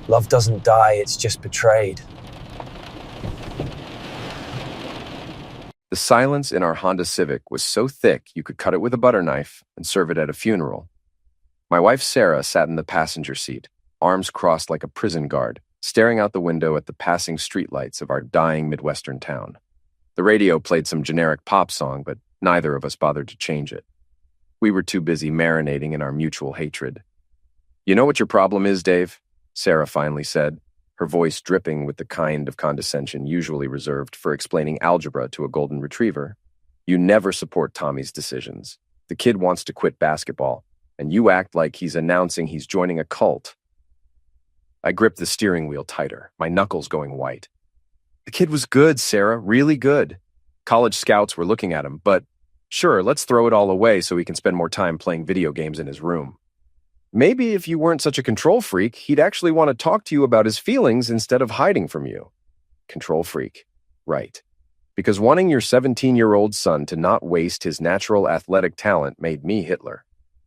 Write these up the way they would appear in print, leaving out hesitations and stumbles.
Love doesn't die, it's just betrayed. The silence in our Honda Civic was so thick you could cut it with a butter knife and serve it at a funeral. My wife Sarah sat in the passenger seat, arms crossed like a prison guard, staring out the window at the passing streetlights of our dying Midwestern town. The radio played some generic pop song, but neither of us bothered to change it. We were too busy marinating in our mutual hatred. "You know what your problem is, Dave?" Sarah finally said, her voice dripping with the kind of condescension usually reserved for explaining algebra to a golden retriever. "You never support Tommy's decisions. The kid wants to quit basketball, and you act like he's announcing he's joining a cult." I gripped the steering wheel tighter, my knuckles going white. "The kid was good, Sarah, really good. College scouts were looking at him, but sure, let's throw it all away so he can spend more time playing video games in his room. Maybe if you weren't such a control freak, he'd actually want to talk to you about his feelings instead of hiding from you." Control freak. Right. Because wanting your 17-year-old son to not waste his natural athletic talent made me Hitler.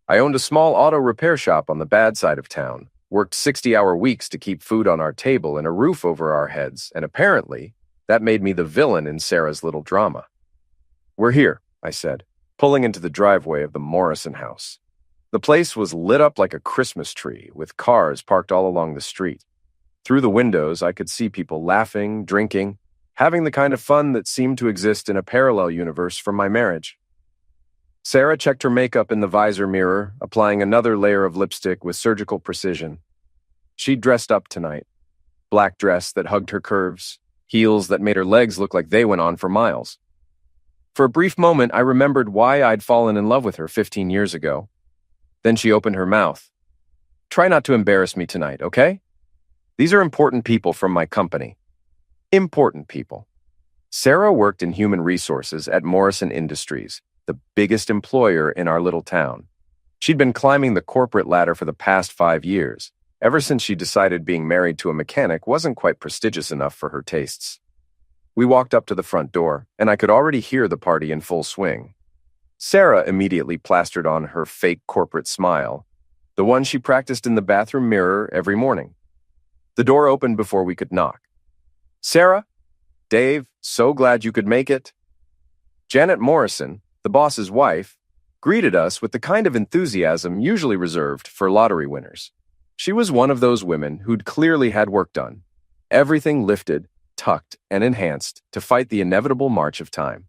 I owned a small auto repair shop on the bad side of town, worked 60-hour weeks to keep food on our table and a roof over our heads, and apparently, that made me the villain in Sarah's little drama. "We're here," I said, pulling into the driveway of the Morrison house. The place was lit up like a Christmas tree, with cars parked all along the street. Through the windows, I could see people laughing, drinking, having the kind of fun that seemed to exist in a parallel universe from my marriage. Sarah checked her makeup in the visor mirror, applying another layer of lipstick with surgical precision. She'd dressed up tonight. Black dress that hugged her curves, heels that made her legs look like they went on for miles. For a brief moment, I remembered why I'd fallen in love with her 15 years ago. Then she opened her mouth. "Try not to embarrass me tonight, okay? These are important people from my company." Important people. Sarah worked in human resources at Morrison Industries, the biggest employer in our little town. She'd been climbing the corporate ladder for the past 5 years, ever since she decided being married to a mechanic wasn't quite prestigious enough for her tastes. We walked up to the front door, and I could already hear the party in full swing. Sarah immediately plastered on her fake corporate smile, the one she practiced in the bathroom mirror every morning. The door opened before we could knock. "Sarah? Dave, so glad you could make it." Janet Morrison, the boss's wife, greeted us with the kind of enthusiasm usually reserved for lottery winners. She was one of those women who'd clearly had work done, everything lifted, tucked, and enhanced to fight the inevitable march of time.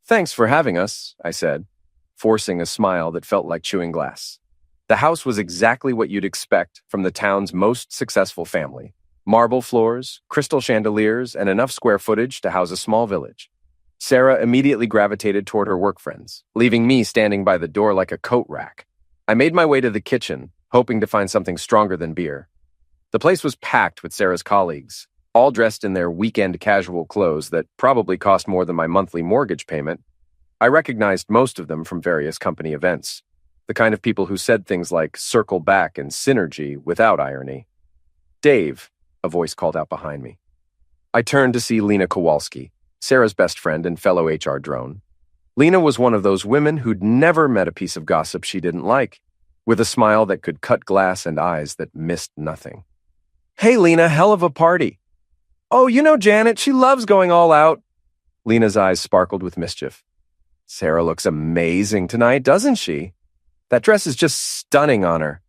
"Thanks for having us," I said, forcing a smile that felt like chewing glass. The house was exactly what you'd expect from the town's most successful family. Marble floors, crystal chandeliers, and enough square footage to house a small village. Sarah immediately gravitated toward her work friends, leaving me standing by the door like a coat rack. I made my way to the kitchen, hoping to find something stronger than beer. The place was packed with Sarah's colleagues, all dressed in their weekend casual clothes that probably cost more than my monthly mortgage payment. I recognized most of them from various company events, the kind of people who said things like "circle back" and "synergy" without irony. "Dave," a voice called out behind me. I turned to see Lena Kowalski, Sarah's best friend and fellow HR drone. Lena was one of those women who'd never met a piece of gossip she didn't like, with a smile that could cut glass and eyes that missed nothing. "Hey, Lena, hell of a party." "Oh, you know Janet, she loves going all out." Lena's eyes sparkled with mischief. "Sarah looks amazing tonight, doesn't she? That dress is just stunning on her."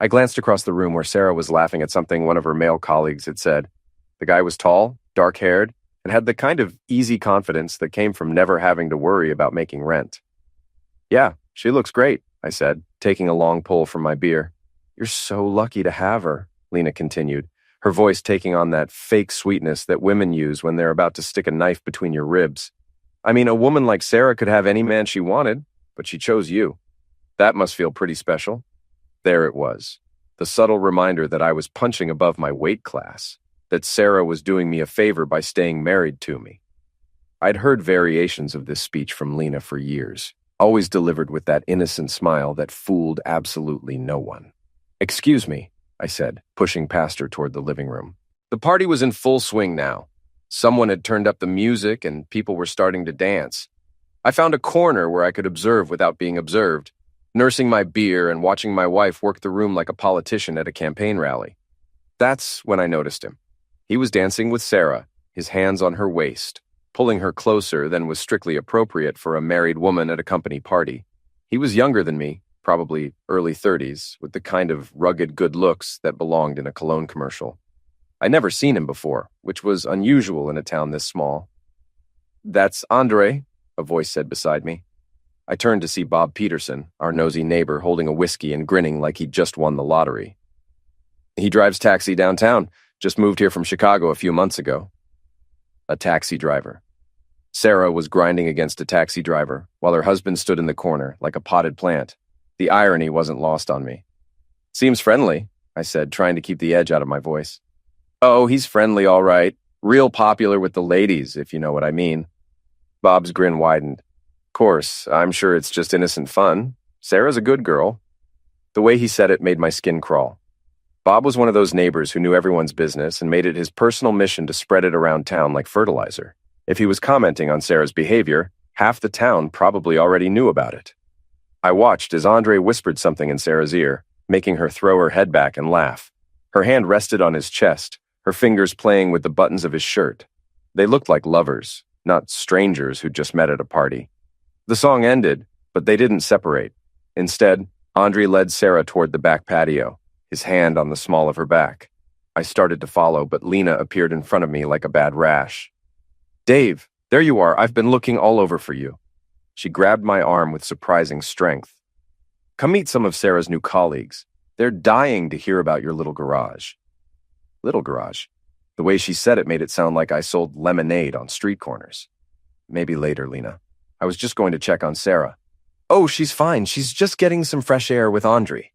I glanced across the room where Sarah was laughing at something one of her male colleagues had said. The guy was tall, dark-haired, and had the kind of easy confidence that came from never having to worry about making rent. "Yeah, she looks great," I said, taking a long pull from my beer. "You're so lucky to have her," Lena continued, her voice taking on that fake sweetness that women use when they're about to stick a knife between your ribs. "I mean, a woman like Sarah could have any man she wanted, but she chose you. That must feel pretty special." There it was, the subtle reminder that I was punching above my weight class, that Sarah was doing me a favor by staying married to me. I'd heard variations of this speech from Lena for years, always delivered with that innocent smile that fooled absolutely no one. "Excuse me," I said, pushing past her toward the living room. The party was in full swing now. Someone had turned up the music and people were starting to dance. I found a corner where I could observe without being observed, nursing my beer and watching my wife work the room like a politician at a campaign rally. That's when I noticed him. He was dancing with Sarah, his hands on her waist, pulling her closer than was strictly appropriate for a married woman at a company party. He was younger than me, probably early 30s, with the kind of rugged good looks that belonged in a cologne commercial. I'd never seen him before, which was unusual in a town this small. "That's Andre," a voice said beside me. I turned to see Bob Peterson, our nosy neighbor, holding a whiskey and grinning like he'd just won the lottery. "He drives taxi downtown, just moved here from Chicago a few months ago." A taxi driver. Sarah was grinding against a taxi driver, while her husband stood in the corner, like a potted plant. The irony wasn't lost on me. "Seems friendly," I said, trying to keep the edge out of my voice. "Oh, he's friendly, all right. Real popular with the ladies, if you know what I mean." Bob's grin widened. "Course, I'm sure it's just innocent fun. Sarah's a good girl." The way he said it made my skin crawl. Bob was one of those neighbors who knew everyone's business and made it his personal mission to spread it around town like fertilizer. If he was commenting on Sarah's behavior, half the town probably already knew about it. I watched as Andre whispered something in Sarah's ear, making her throw her head back and laugh. Her hand rested on his chest, her fingers playing with the buttons of his shirt. They looked like lovers, not strangers who'd just met at a party. The song ended, but they didn't separate. Instead, Andre led Sarah toward the back patio, his hand on the small of her back. I started to follow, but Lena appeared in front of me like a bad rash. "Dave, there you are. I've been looking all over for you." She grabbed my arm with surprising strength. "Come meet some of Sarah's new colleagues. They're dying to hear about your little garage." Little garage. The way she said it made it sound like I sold lemonade on street corners. "Maybe later, Lena. I was just going to check on Sarah." "Oh, she's fine. She's just getting some fresh air with Andre.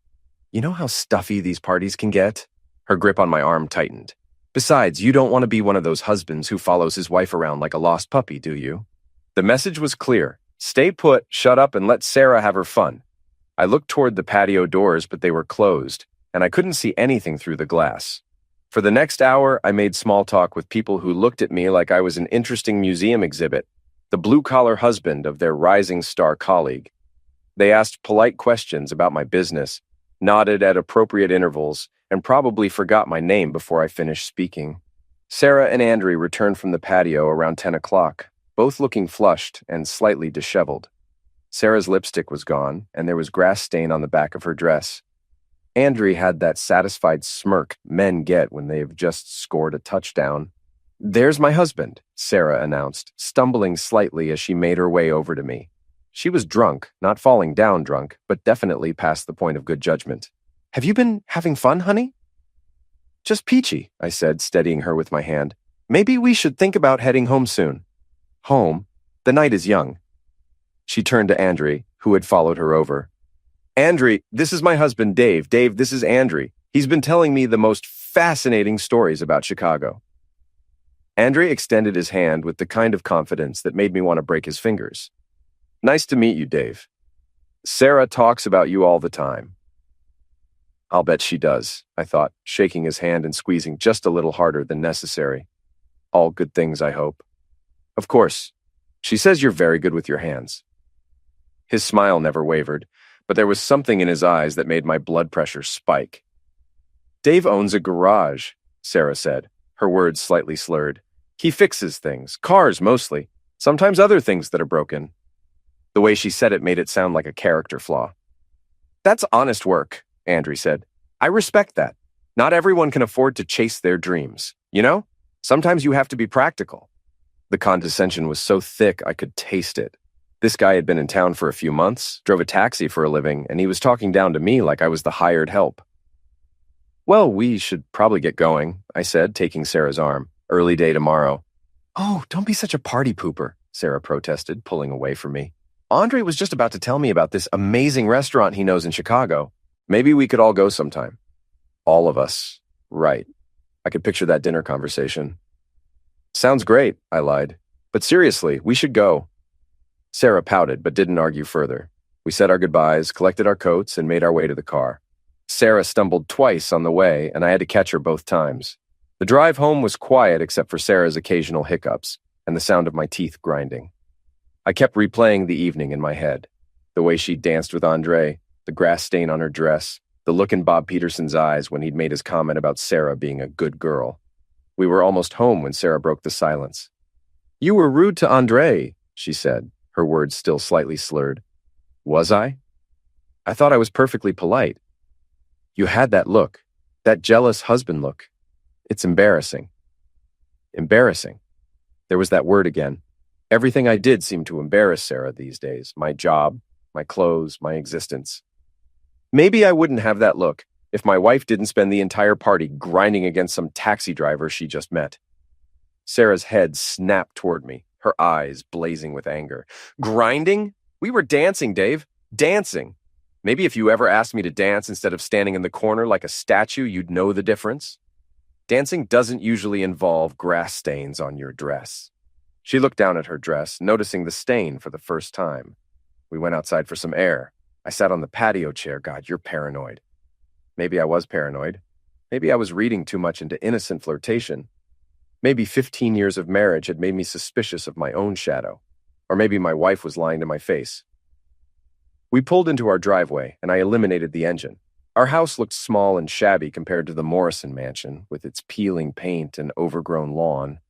You know how stuffy these parties can get?" Her grip on my arm tightened. "Besides, you don't want to be one of those husbands who follows his wife around like a lost puppy, do you?" The message was clear. Stay put, shut up, and let Sarah have her fun. I looked toward the patio doors, but they were closed, and I couldn't see anything through the glass. For the next hour, I made small talk with people who looked at me like I was an interesting museum exhibit, the blue-collar husband of their rising star colleague. They asked polite questions about my business, nodded at appropriate intervals, and probably forgot my name before I finished speaking. Sarah and Andre returned from the patio around 10 o'clock, both looking flushed and slightly disheveled. Sarah's lipstick was gone, and there was grass stain on the back of her dress. Andre had that satisfied smirk men get when they've just scored a touchdown. "There's my husband," Sarah announced, stumbling slightly as she made her way over to me. She was drunk, not falling down drunk, but definitely past the point of good judgment. "Have you been having fun, honey?" "Just peachy," I said, steadying her with my hand. "Maybe we should think about heading home soon." "Home? The night is young." She turned to Andre, who had followed her over. "Andre, this is my husband, Dave. Dave, this is Andre. He's been telling me the most fascinating stories about Chicago." Andre extended his hand with the kind of confidence that made me want to break his fingers. "Nice to meet you, Dave. Sarah talks about you all the time." "I'll bet she does," I thought, shaking his hand and squeezing just a little harder than necessary. "All good things, I hope." "Of course. She says you're very good with your hands." His smile never wavered, but there was something in his eyes that made my blood pressure spike. "Dave owns a garage," Sarah said, her words slightly slurred. "He fixes things, cars mostly, sometimes other things that are broken." The way she said it made it sound like a character flaw. "That's honest work," Andre said. "I respect that. Not everyone can afford to chase their dreams, you know? Sometimes you have to be practical." The condescension was so thick I could taste it. This guy had been in town for a few months, drove a taxi for a living, and he was talking down to me like I was the hired help. "Well, we should probably get going," I said, taking Sarah's arm. "Early day tomorrow." "Oh, don't be such a party pooper," Sarah protested, pulling away from me. "Andre was just about to tell me about this amazing restaurant he knows in Chicago. Maybe we could all go sometime." All of us. Right. I could picture that dinner conversation. "Sounds great," I lied. "But seriously, we should go." Sarah pouted, but didn't argue further. We said our goodbyes, collected our coats, and made our way to the car. Sarah stumbled twice on the way, and I had to catch her both times. The drive home was quiet except for Sarah's occasional hiccups and the sound of my teeth grinding. I kept replaying the evening in my head. The way she danced with Andre, the grass stain on her dress, The look in Bob Peterson's eyes when he'd made his comment about Sarah being a good girl. We were almost home when Sarah broke the silence. "You were rude to Andre," she said, her words still slightly slurred. "Was I? I thought I was perfectly polite." "You had that look, that jealous husband look. It's embarrassing." Embarrassing. There was that word again. Everything I did seemed to embarrass Sarah these days. My job, my clothes, my existence. Maybe I wouldn't have that look if my wife didn't spend the entire party grinding against some taxi driver she just met. Sarah's head snapped toward me, her eyes blazing with anger. "Grinding? We were dancing, Dave. Dancing. Maybe if you ever asked me to dance instead of standing in the corner like a statue, you'd know the difference. Dancing doesn't usually involve grass stains on your dress." She looked down at her dress, noticing the stain for the first time. We went outside for some air. I sat on the patio chair. God, you're paranoid. Maybe I was paranoid. Maybe I was reading too much into innocent flirtation. Maybe 15 years of marriage had made me suspicious of my own shadow. Or maybe my wife was lying to my face. We pulled into our driveway, and I eliminated the engine. Our house looked small and shabby compared to the Morrison mansion, with its peeling paint and overgrown lawn.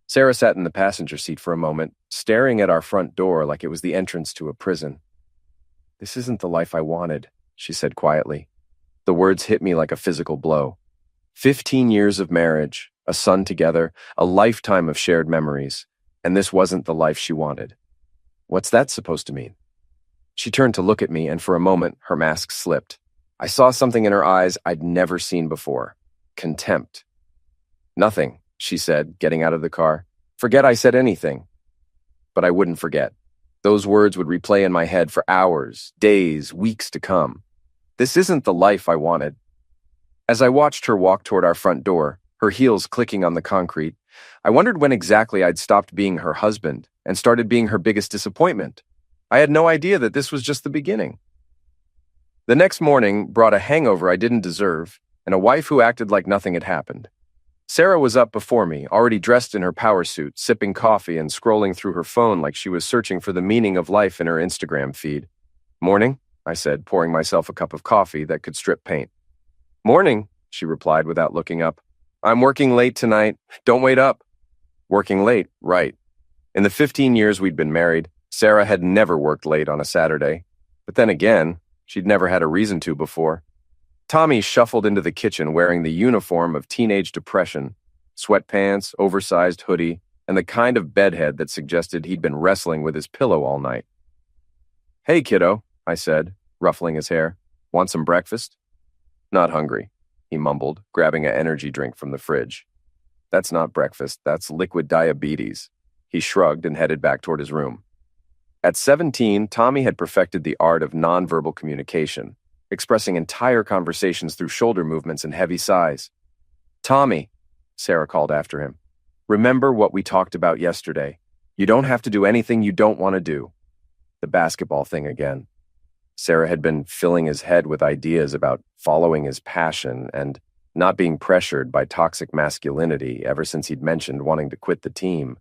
Sarah sat in the passenger seat for a moment, staring at our front door like it was the entrance to a prison. "This isn't the life I wanted," she said quietly. The words hit me like a physical blow. 15 years of marriage, a son together, a lifetime of shared memories, and this wasn't the life she wanted. What's that supposed to mean? She turned to look at me, and for a moment, her mask slipped. I saw something in her eyes I'd never seen before. Contempt. "Nothing," she said, getting out of the car. "Forget I said anything." But I wouldn't forget. Those words would replay in my head for hours, days, weeks to come. This isn't the life I wanted. As I watched her walk toward our front door, her heels clicking on the concrete, I wondered when exactly I'd stopped being her husband and started being her biggest disappointment. I had no idea that this was just the beginning. The next morning brought a hangover I didn't deserve and a wife who acted like nothing had happened. Sarah was up before me, already dressed in her power suit, sipping coffee and scrolling through her phone like she was searching for the meaning of life in her Instagram feed. "Morning," I said, pouring myself a cup of coffee that could strip paint. "Morning," she replied without looking up. "I'm working late tonight. Don't wait up." Working late, right. In the 15 years we'd been married, Sarah had never worked late on a Saturday. But then again, she'd never had a reason to before. Tommy shuffled into the kitchen wearing the uniform of teenage depression, sweatpants, oversized hoodie, and the kind of bedhead that suggested he'd been wrestling with his pillow all night. "Hey, kiddo," I said, ruffling his hair. "Want some breakfast?" "Not hungry," he mumbled, grabbing an energy drink from the fridge. "That's not breakfast, that's liquid diabetes." He shrugged and headed back toward his room. At 17, Tommy had perfected the art of nonverbal communication, expressing entire conversations through shoulder movements and heavy sighs. "Tommy," Sarah called after him, "remember what we talked about yesterday. You don't have to do anything you don't want to do." The basketball thing again. Sarah had been filling his head with ideas about following his passion and not being pressured by toxic masculinity ever since he'd mentioned wanting to quit the team.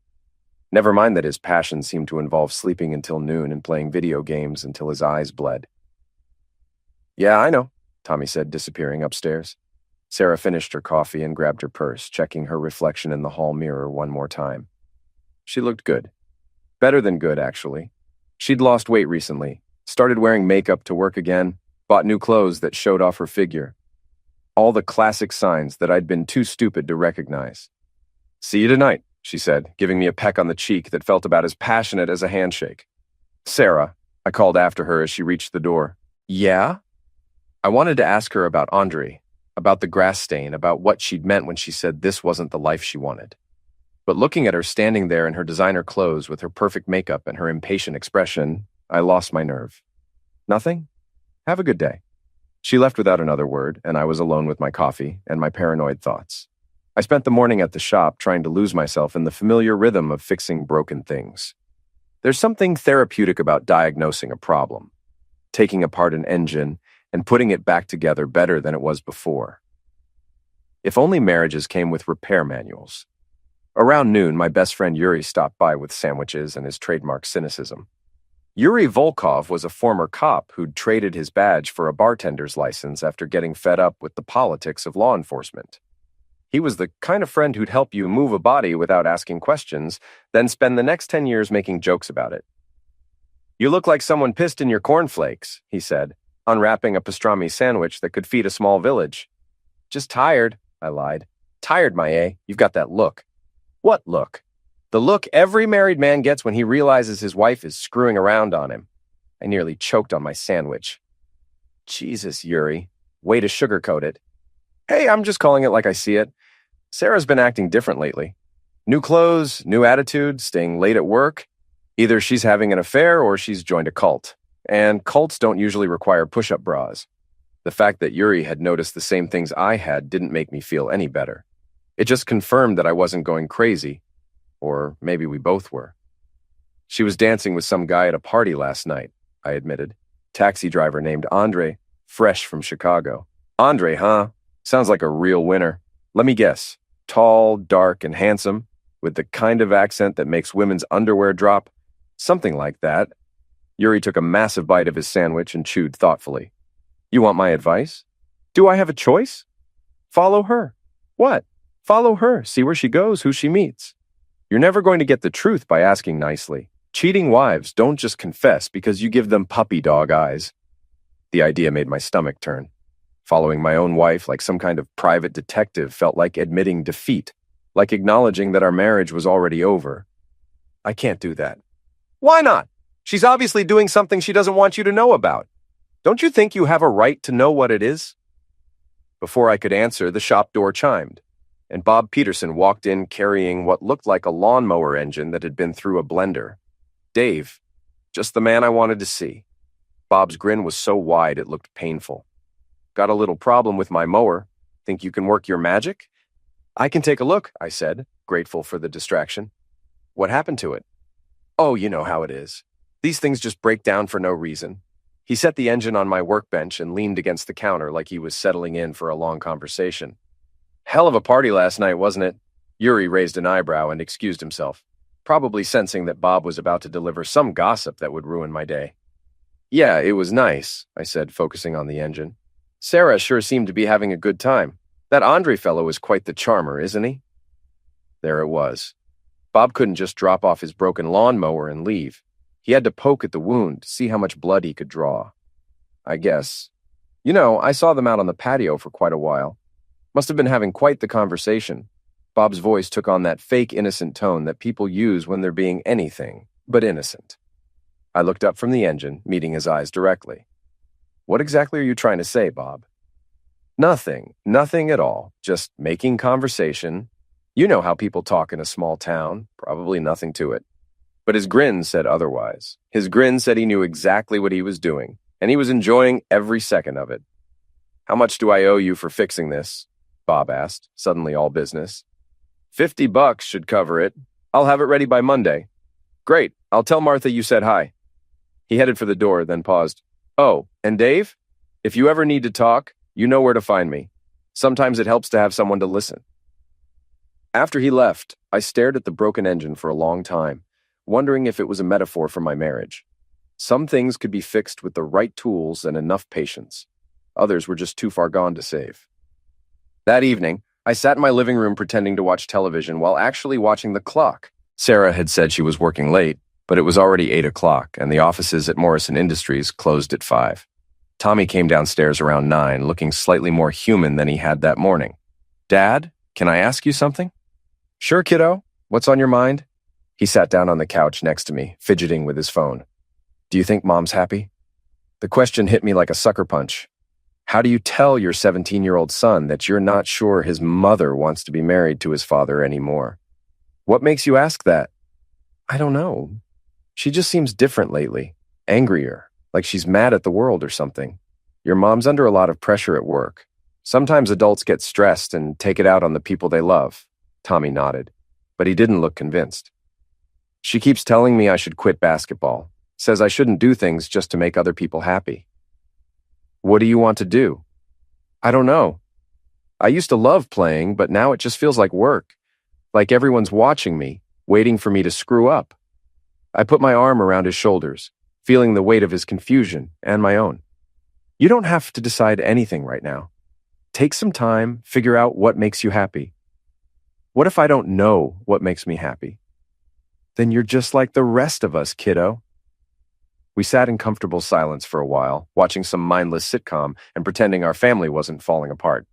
Never mind that his passion seemed to involve sleeping until noon and playing video games until his eyes bled. "Yeah, I know," Tommy said, disappearing upstairs. Sarah finished her coffee and grabbed her purse, checking her reflection in the hall mirror one more time. She looked good. Better than good, actually. She'd lost weight recently, started wearing makeup to work again, bought new clothes that showed off her figure. All the classic signs that I'd been too stupid to recognize. "See you tonight," she said, giving me a peck on the cheek that felt about as passionate as a handshake. "Sarah," I called after her as she reached the door. "Yeah?" I wanted to ask her about Andre, about the grass stain, about what she'd meant when she said this wasn't the life she wanted. But looking at her standing there in her designer clothes with her perfect makeup and her impatient expression, I lost my nerve. "Nothing? Have a good day." She left without another word, and I was alone with my coffee and my paranoid thoughts. I spent the morning at the shop trying to lose myself in the familiar rhythm of fixing broken things. There's something therapeutic about diagnosing a problem, taking apart an engine, and putting it back together better than it was before. If only marriages came with repair manuals. Around noon, my best friend Yuri stopped by with sandwiches and his trademark cynicism. Yuri Volkov was a former cop who'd traded his badge for a bartender's license after getting fed up with the politics of law enforcement. He was the kind of friend who'd help you move a body without asking questions, then spend the next 10 years making jokes about it. "You look like someone pissed in your cornflakes," he said, unwrapping a pastrami sandwich that could feed a small village. "Just tired," I lied. "Tired, my. You've got that look." "What look?" "The look every married man gets when he realizes his wife is screwing around on him." I nearly choked on my sandwich. Jesus, Yuri. Way to sugarcoat it. "Hey, I'm just calling it like I see it. Sarah's been acting different lately. New clothes, new attitude, staying late at work. Either she's having an affair or she's joined a cult. And cults don't usually require push-up bras." The fact that Yuri had noticed the same things I had didn't make me feel any better. It just confirmed that I wasn't going crazy. Or maybe we both were. "She was dancing with some guy at a party last night," I admitted. "Taxi driver named Andre, fresh from Chicago." "Andre, huh? Sounds like a real winner. Let me guess. Tall, dark, and handsome, with the kind of accent that makes women's underwear drop? Something like that." Yuri took a massive bite of his sandwich and chewed thoughtfully. "You want my advice? Do I have a choice? Follow her." "What?" "Follow her, see where she goes, who she meets. You're never going to get the truth by asking nicely. Cheating wives don't just confess because you give them puppy dog eyes." The idea made my stomach turn. Following my own wife like some kind of private detective felt like admitting defeat, like acknowledging that our marriage was already over. "I can't do that." "Why not? She's obviously doing something she doesn't want you to know about. Don't you think you have a right to know what it is?" Before I could answer, the shop door chimed, and Bob Peterson walked in carrying what looked like a lawnmower engine that had been through a blender. Dave, just the man I wanted to see. Bob's grin was so wide it looked painful. "Got a little problem with my mower. Think you can work your magic?" "I can take a look," I said, grateful for the distraction. "What happened to it?" "Oh, you know how it is. These things just break down for no reason." He set the engine on my workbench and leaned against the counter like he was settling in for a long conversation. "Hell of a party last night, wasn't it?" Yuri raised an eyebrow and excused himself, probably sensing that Bob was about to deliver some gossip that would ruin my day. "Yeah, it was nice," I said, focusing on the engine. "Sarah sure seemed to be having a good time. That Andre fellow is quite the charmer, isn't he?" There it was. Bob couldn't just drop off his broken lawnmower and leave. He had to poke at the wound to see how much blood he could draw. I guess. "You know, I saw them out on the patio for quite a while. Must have been having quite the conversation." Bob's voice took on that fake innocent tone that people use when they're being anything but innocent. I looked up from the engine, meeting his eyes directly. "What exactly are you trying to say, Bob?" Nothing at all. Just making conversation. You know how people talk in a small town. Probably nothing to it." But his grin said otherwise. His grin said he knew exactly what he was doing, and he was enjoying every second of it. "How much do I owe you for fixing this?" Bob asked, suddenly all business. $50 should cover it. I'll have it ready by Monday." "Great. I'll tell Martha you said hi." He headed for the door, then paused. "Oh, and Dave? If you ever need to talk, you know where to find me. Sometimes it helps to have someone to listen." After he left, I stared at the broken engine for a long time, wondering if it was a metaphor for my marriage. Some things could be fixed with the right tools and enough patience. Others were just too far gone to save. That evening, I sat in my living room pretending to watch television while actually watching the clock. Sarah had said she was working late, but it was already 8 o'clock, and the offices at Morrison Industries closed at 5. Tommy came downstairs around 9, looking slightly more human than he had that morning. "Dad, can I ask you something?" "Sure, kiddo. What's on your mind?" He sat down on the couch next to me, fidgeting with his phone. "Do you think Mom's happy?" The question hit me like a sucker punch. How do you tell your 17-year-old son that you're not sure his mother wants to be married to his father anymore? What makes you ask that? "I don't know. She just seems different lately. Angrier, like she's mad at the world or something. Your mom's under a lot of pressure at work. Sometimes adults get stressed and take it out on the people they love." Tommy nodded, but he didn't look convinced. "She keeps telling me I should quit basketball. Says I shouldn't do things just to make other people happy." "What do you want to do?" "I don't know. I used to love playing, but now it just feels like work. Like everyone's watching me, waiting for me to screw up." I put my arm around his shoulders, feeling the weight of his confusion and my own. You don't have to decide anything right now. Take some time, figure out what makes you happy. What if I don't know what makes me happy? Then you're just like the rest of us, kiddo. We sat in comfortable silence for a while, watching some mindless sitcom and pretending our family wasn't falling apart.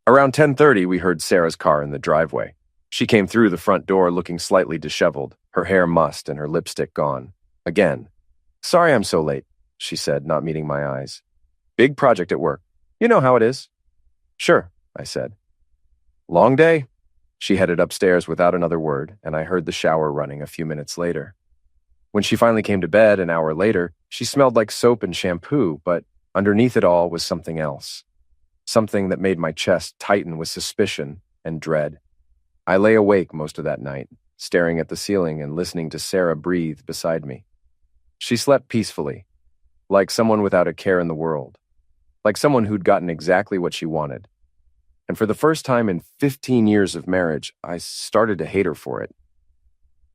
Around 10:30, we heard Sarah's car in the driveway. She came through the front door looking slightly disheveled, her hair mussed and her lipstick gone. Again. "Sorry I'm so late," she said, not meeting my eyes. "Big project at work. You know how it is." "Sure," I said. "Long day?" She headed upstairs without another word, and I heard the shower running a few minutes later. When she finally came to bed an hour later, she smelled like soap and shampoo, but underneath it all was something else. Something that made my chest tighten with suspicion and dread. I lay awake most of that night, staring at the ceiling and listening to Sarah breathe beside me. She slept peacefully, like someone without a care in the world, like someone who'd gotten exactly what she wanted. And for the first time in 15 years of marriage, I started to hate her for it.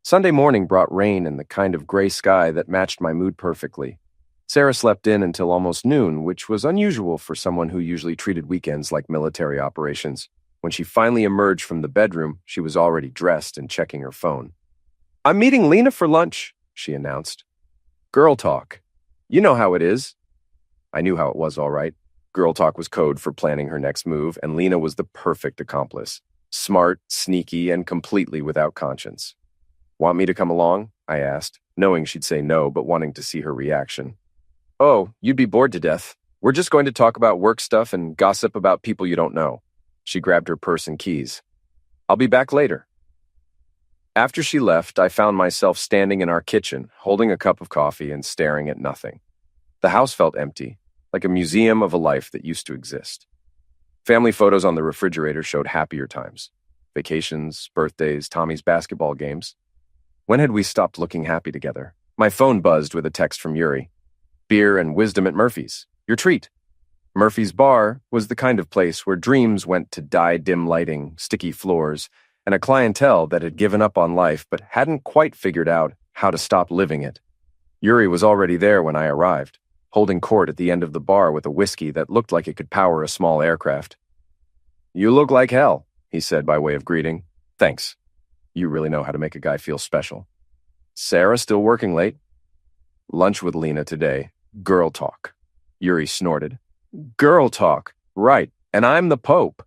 Sunday morning brought rain and the kind of gray sky that matched my mood perfectly. Sarah slept in until almost noon, which was unusual for someone who usually treated weekends like military operations. When she finally emerged from the bedroom, she was already dressed and checking her phone. "I'm meeting Lena for lunch," she announced. "Girl talk. You know how it is." I knew how it was, all right. Girl talk was code for planning her next move, and Lena was the perfect accomplice. Smart, sneaky, and completely without conscience. "Want me to come along?" I asked, knowing she'd say no, but wanting to see her reaction. "Oh, you'd be bored to death. We're just going to talk about work stuff and gossip about people you don't know." She grabbed her purse and keys. "I'll be back later." After she left, I found myself standing in our kitchen, holding a cup of coffee and staring at nothing. The house felt empty, like a museum of a life that used to exist. Family photos on the refrigerator showed happier times. Vacations, birthdays, Tommy's basketball games. When had we stopped looking happy together? My phone buzzed with a text from Yuri. "Beer and wisdom at Murphy's. Your treat." Murphy's Bar was the kind of place where dreams went to die dim lighting, sticky floors, and a clientele that had given up on life but hadn't quite figured out how to stop living it. Yuri was already there when I arrived, holding court at the end of the bar with a whiskey that looked like it could power a small aircraft. "You look like hell," he said by way of greeting. "Thanks. You really know how to make a guy feel special." "Sarah still working late?" "Lunch with Lena today. Girl talk." Yuri snorted. "Girl talk. Right. And I'm the Pope."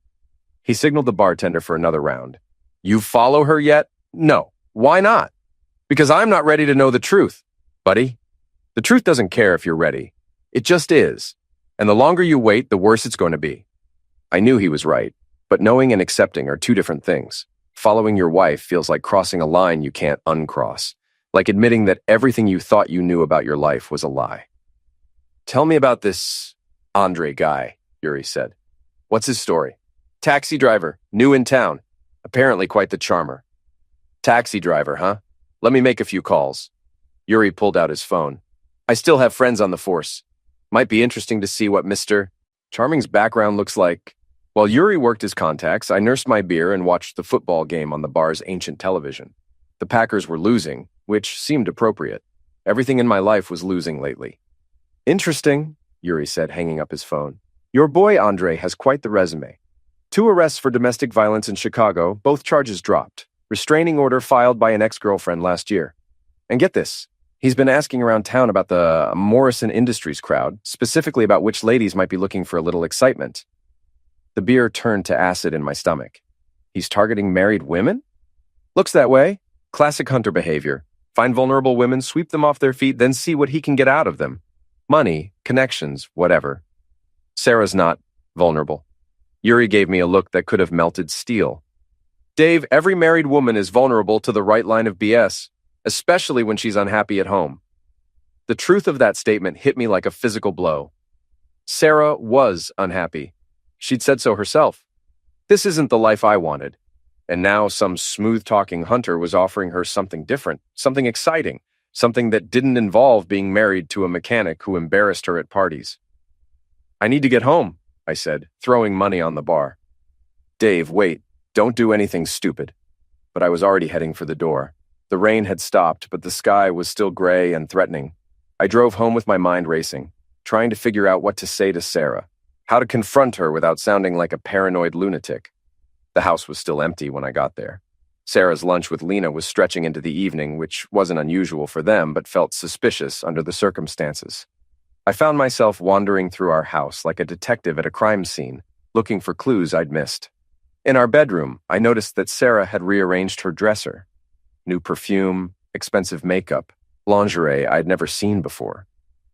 He signaled the bartender for another round. "You follow her yet?" "No. Why not?" "Because I'm not ready to know the truth, buddy. The truth doesn't care if you're ready. It just is. And the longer you wait, the worse it's going to be." I knew he was right, but knowing and accepting are two different things. Following your wife feels like crossing a line you can't uncross, like admitting that everything you thought you knew about your life was a lie. "Tell me about this Andre guy," Yuri said. "What's his story?" "Taxi driver, new in town. Apparently quite the charmer." "Taxi driver, huh? Let me make a few calls." Yuri pulled out his phone. "I still have friends on the force. Might be interesting to see what Mr. Charming's background looks like." While Yuri worked his contacts, I nursed my beer and watched the football game on the bar's ancient television. The Packers were losing, which seemed appropriate. Everything in my life was losing lately. "Interesting," Yuri said, hanging up his phone. "Your boy Andre has quite the resume. 2 arrests for domestic violence in Chicago, both charges dropped. Restraining order filed by an ex-girlfriend last year. And get this, he's been asking around town about the Morrison Industries crowd, specifically about which ladies might be looking for a little excitement." The beer turned to acid in my stomach. He's targeting married women? Looks that way. Classic hunter behavior. Find vulnerable women, sweep them off their feet, then see what he can get out of them. Money, connections, whatever. Sarah's not vulnerable. Yuri gave me a look that could have melted steel. "Dave, every married woman is vulnerable to the right line of BS, especially when she's unhappy at home." The truth of that statement hit me like a physical blow. Sarah was unhappy. She'd said so herself. This isn't the life I wanted. And now some smooth-talking hunter was offering her something different, something exciting, something that didn't involve being married to a mechanic who embarrassed her at parties. "I need to get home," I said, throwing money on the bar. "Dave, wait. Don't do anything stupid." But I was already heading for the door. The rain had stopped, but the sky was still gray and threatening. I drove home with my mind racing, trying to figure out what to say to Sarah, how to confront her without sounding like a paranoid lunatic. The house was still empty when I got there. Sarah's lunch with Lena was stretching into the evening, which wasn't unusual for them but felt suspicious under the circumstances. I found myself wandering through our house like a detective at a crime scene, looking for clues I'd missed. In our bedroom, I noticed that Sarah had rearranged her dresser. New perfume, expensive makeup, lingerie I'd never seen before.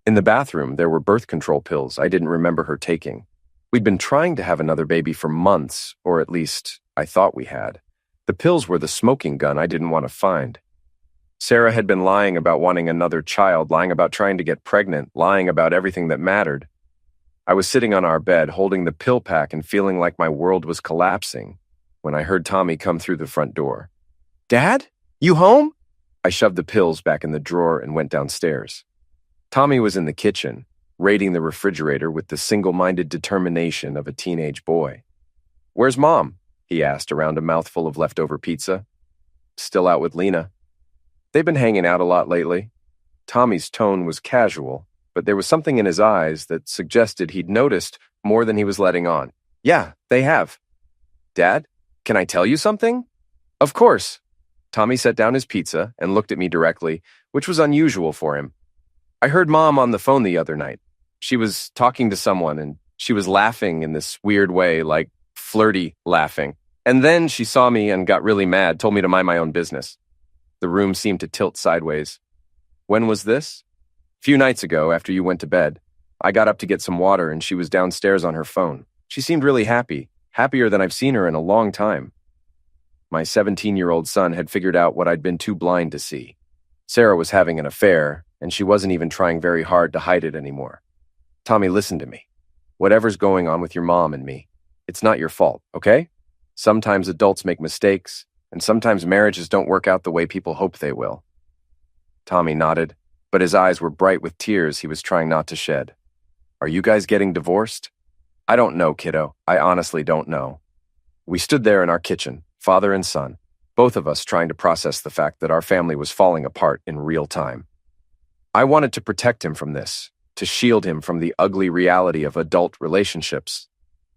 In the bathroom, there were birth control pills I didn't remember her taking. We'd been trying to have another baby for months, or at least I thought we had. The pills were the smoking gun I didn't want to find. Sarah had been lying about wanting another child, lying about trying to get pregnant, lying about everything that mattered. I was sitting on our bed, holding the pill pack and feeling like my world was collapsing, when I heard Tommy come through the front door. "Dad? You home?" I shoved the pills back in the drawer and went downstairs. Tommy was in the kitchen, raiding the refrigerator with the single-minded determination of a teenage boy. "Where's Mom?" he asked around a mouthful of leftover pizza. "Still out with Lena. They've been hanging out a lot lately." Tommy's tone was casual, but there was something in his eyes that suggested he'd noticed more than he was letting on. "Yeah, they have." "Dad, can I tell you something?" "Of course." Tommy set down his pizza and looked at me directly, which was unusual for him. "I heard Mom on the phone the other night. She was talking to someone and she was laughing in this weird way, like flirty laughing. And then she saw me and got really mad, told me to mind my own business." The room seemed to tilt sideways. "When was this?" "A few nights ago, after you went to bed. I got up to get some water and she was downstairs on her phone. She seemed really happy, happier than I've seen her in a long time." My 17-year-old son had figured out what I'd been too blind to see. Sarah was having an affair, and she wasn't even trying very hard to hide it anymore. "Tommy, listen to me. Whatever's going on with your mom and me, it's not your fault, okay? Sometimes adults make mistakes, and sometimes marriages don't work out the way people hope they will." Tommy nodded, but his eyes were bright with tears he was trying not to shed. "Are you guys getting divorced?" "I don't know, kiddo. I honestly don't know." We stood there in our kitchen, father and son, both of us trying to process the fact that our family was falling apart in real time. I wanted to protect him from this, to shield him from the ugly reality of adult relationships,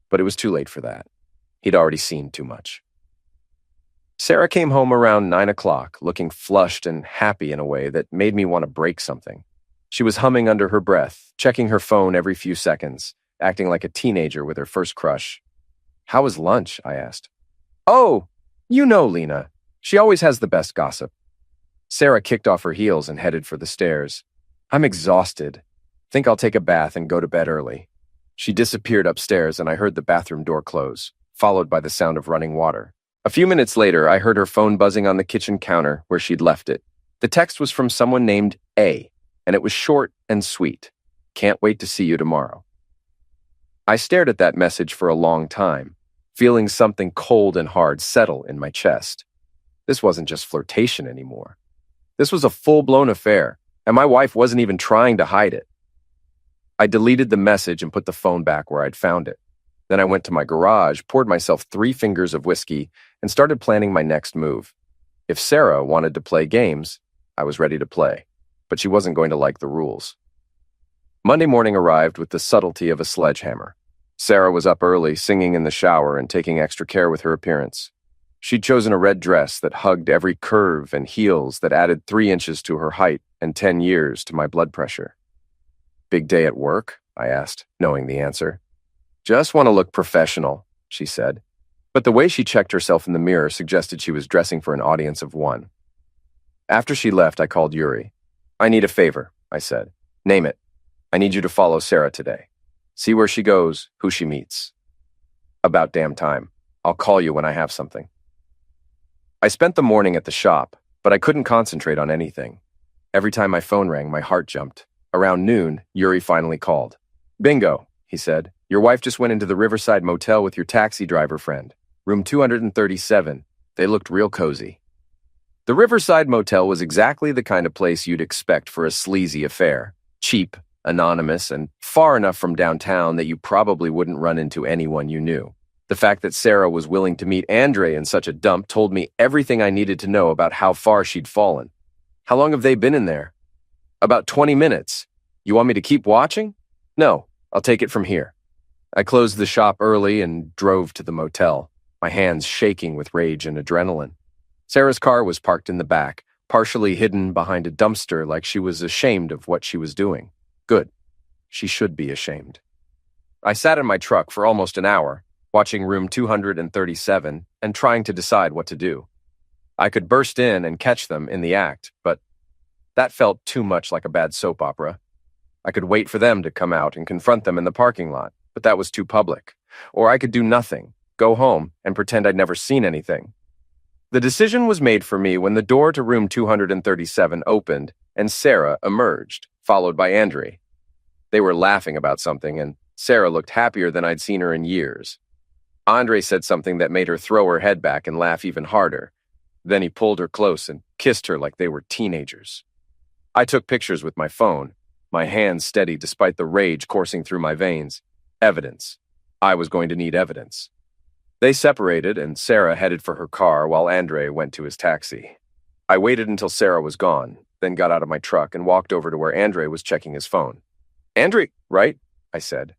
but it was too late for that. He'd already seen too much. Sarah came home around 9 o'clock, looking flushed and happy in a way that made me want to break something. She was humming under her breath, checking her phone every few seconds, acting like a teenager with her first crush. "How was lunch?" I asked. "Oh, you know Lena. She always has the best gossip." Sarah kicked off her heels and headed for the stairs. "I'm exhausted. Think I'll take a bath and go to bed early." She disappeared upstairs and I heard the bathroom door close, followed by the sound of running water. A few minutes later, I heard her phone buzzing on the kitchen counter where she'd left it. The text was from someone named A, and it was short and sweet. "Can't wait to see you tomorrow." I stared at that message for a long time, feeling something cold and hard settle in my chest. This wasn't just flirtation anymore. This was a full-blown affair, and my wife wasn't even trying to hide it. I deleted the message and put the phone back where I'd found it. Then I went to my garage, poured myself 3 fingers of whiskey, and started planning my next move. If Sarah wanted to play games, I was ready to play, but she wasn't going to like the rules. Monday morning arrived with the subtlety of a sledgehammer. Sarah was up early, singing in the shower and taking extra care with her appearance. She'd chosen a red dress that hugged every curve and heels that added 3 inches to her height and 10 years to my blood pressure. "Big day at work?" I asked, knowing the answer. "Just want to look professional," she said. But the way she checked herself in the mirror suggested she was dressing for an audience of one. After she left, I called Yuri. "I need a favor," I said. "Name it. I need you to follow Sarah today. See where she goes, who she meets." "About damn time. I'll call you when I have something." I spent the morning at the shop, but I couldn't concentrate on anything. Every time my phone rang, my heart jumped. Around noon, Yuri finally called. "Bingo," he said. "Your wife just went into the Riverside Motel with your taxi driver friend. Room 237. They looked real cozy." The Riverside Motel was exactly the kind of place you'd expect for a sleazy affair. Cheap, anonymous, and far enough from downtown that you probably wouldn't run into anyone you knew. The fact that Sarah was willing to meet Andre in such a dump told me everything I needed to know about how far she'd fallen. "How long have they been in there?" About 20 minutes. You want me to keep watching? No, I'll take it from here. I closed the shop early and drove to the motel, my hands shaking with rage and adrenaline. Sarah's car was parked in the back, partially hidden behind a dumpster like she was ashamed of what she was doing. Good. She should be ashamed. I sat in my truck for almost an hour, watching room 237 and trying to decide what to do. I could burst in and catch them in the act, but that felt too much like a bad soap opera. I could wait for them to come out and confront them in the parking lot, but that was too public. Or I could do nothing, go home, and pretend I'd never seen anything. The decision was made for me when the door to room 237 opened and Sarah emerged, followed by Andre. They were laughing about something, and Sarah looked happier than I'd seen her in years. Andre said something that made her throw her head back and laugh even harder. Then he pulled her close and kissed her like they were teenagers. I took pictures with my phone, my hands steady despite the rage coursing through my veins. Evidence. I was going to need evidence. They separated, and Sarah headed for her car while Andre went to his taxi. I waited until Sarah was gone, then got out of my truck and walked over to where Andre was checking his phone. Andre, right? I said.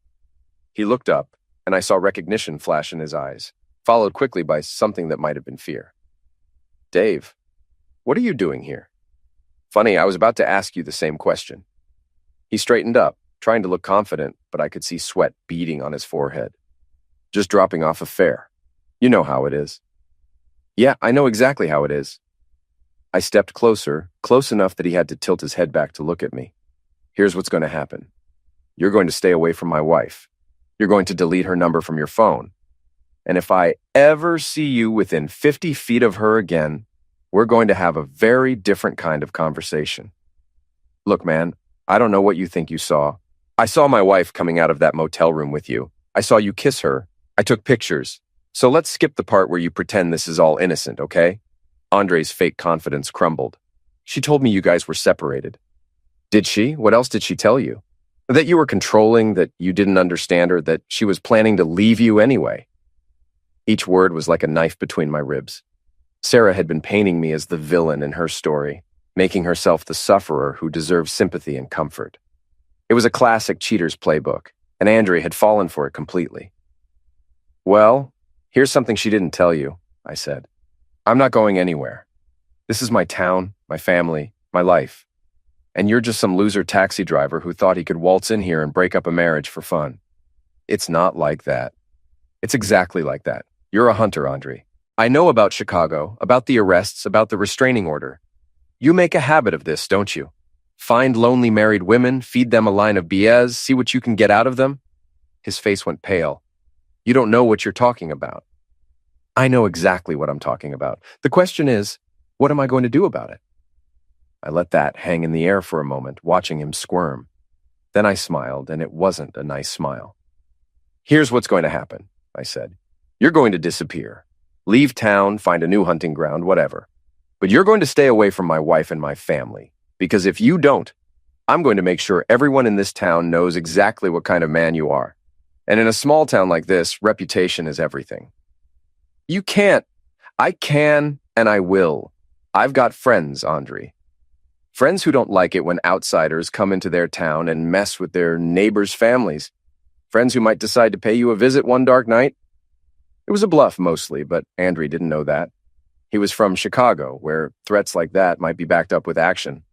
He looked up, and I saw recognition flash in his eyes, followed quickly by something that might have been fear. Dave, what are you doing here? Funny, I was about to ask you the same question. He straightened up, trying to look confident, but I could see sweat beading on his forehead. Just dropping off a fare. You know how it is. Yeah, I know exactly how it is. I stepped closer, close enough that he had to tilt his head back to look at me. Here's what's going to happen. You're going to stay away from my wife. You're going to delete her number from your phone. And if I ever see you within 50 feet of her again, we're going to have a very different kind of conversation. Look, man, I don't know what you think you saw. I saw my wife coming out of that motel room with you. I saw you kiss her. I took pictures. So let's skip the part where you pretend this is all innocent, okay? Andre's fake confidence crumbled. She told me you guys were separated. Did she? What else did she tell you? That you were controlling, that you didn't understand her, that she was planning to leave you anyway. Each word was like a knife between my ribs. Sarah had been painting me as the villain in her story, making herself the sufferer who deserved sympathy and comfort. It was a classic cheater's playbook, and Andre had fallen for it completely. Well, here's something she didn't tell you, I said. I'm not going anywhere. This is my town, my family, my life. And you're just some loser taxi driver who thought he could waltz in here and break up a marriage for fun. It's not like that. It's exactly like that. You're a hunter, Andre. I know about Chicago, about the arrests, about the restraining order. You make a habit of this, don't you? Find lonely married women, feed them a line of BS, see what you can get out of them. His face went pale. You don't know what you're talking about. I know exactly what I'm talking about. The question is, what am I going to do about it? I let that hang in the air for a moment, watching him squirm. Then I smiled, and it wasn't a nice smile. Here's what's going to happen, I said. You're going to disappear. Leave town, find a new hunting ground, whatever. But you're going to stay away from my wife and my family. Because if you don't, I'm going to make sure everyone in this town knows exactly what kind of man you are. And in a small town like this, reputation is everything. You can't. I can, and I will. I've got friends, Andre. Friends who don't like it when outsiders come into their town and mess with their neighbors' families. Friends who might decide to pay you a visit one dark night. It was a bluff mostly, but Andre didn't know that. He was from Chicago, where threats like that might be backed up with action.